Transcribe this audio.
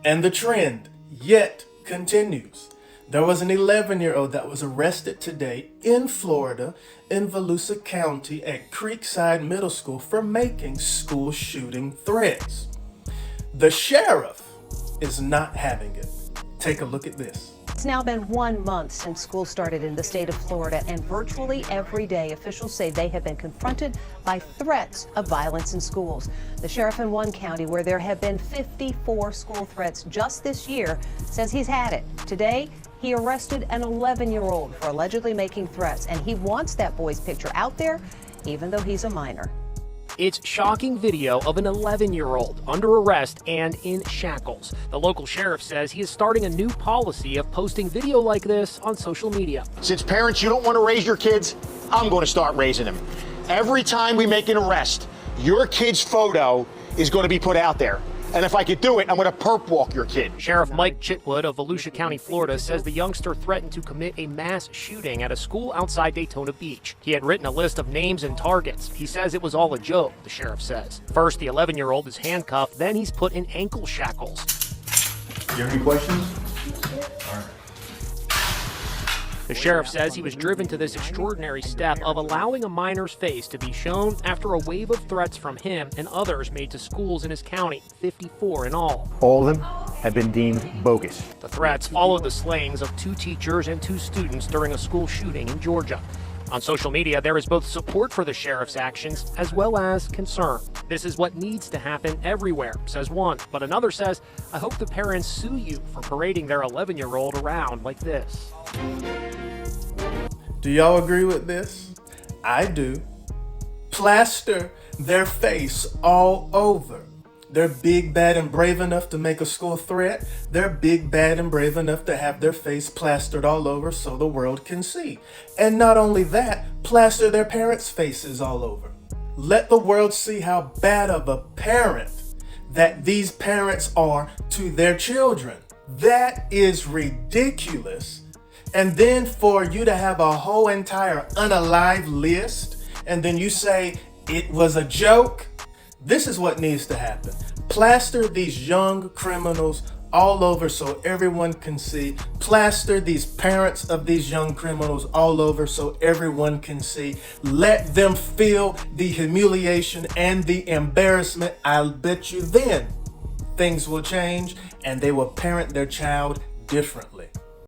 And the trend yet continues. There was an 11-year-old that was arrested today in Florida in Volusia County at Creekside Middle School for making school shooting threats. The sheriff is not having it. Take a look at this. It's now been 1 month since school started in the state of Florida, and virtually every day officials say they have been confronted by threats of violence in schools. The sheriff in one county, where there have been 54 school threats just this year, says he's had it. Today, he arrested an 11-year-old for allegedly making threats, and he wants that boy's picture out there, even though he's a minor. It's shocking video of an 11-year-old under arrest and in shackles. The local sheriff says he is starting a new policy of posting video like this on social media. Since parents, you don't want to raise your kids, I'm going to start raising them. Every time we make an arrest, your kid's photo is going to be put out there. And if I could do it, I'm going to perp walk your kid. Sheriff Mike Chitwood of Volusia County, Florida, says the youngster threatened to commit a mass shooting at a school outside Daytona Beach. He had written a list of names and targets. He says it was all a joke, the sheriff says. First, the 11-year-old is handcuffed, then he's put in ankle shackles. You have any questions? All right. The sheriff says he was driven to this extraordinary step of allowing a minor's face to be shown after a wave of threats from him and others made to schools in his county, 54 in all. All of them have been deemed bogus. The threats followed the slayings of 2 teachers and 2 students during a school shooting in Georgia. On social media, there is both support for the sheriff's actions as well as concern. This is what needs to happen everywhere, says one. But another says, I hope the parents sue you for parading their 11-year-old around like this. Do y'all agree with this? I do. Plaster their face all over. They're big, bad, and brave enough to make a school threat. They're big, bad, and brave enough to have their face plastered all over so the world can see. And not only that, plaster their parents' faces all over. Let the world see how bad of a parent that these parents are to their children. That is ridiculous. And then for you to have a whole entire unalive list, and then you say it was a joke. This is what needs to happen. Plaster these young criminals all over so everyone can see. Plaster these parents of these young criminals all over so everyone can see. Let them feel the humiliation and the embarrassment. I'll bet you then things will change and they will parent their child differently.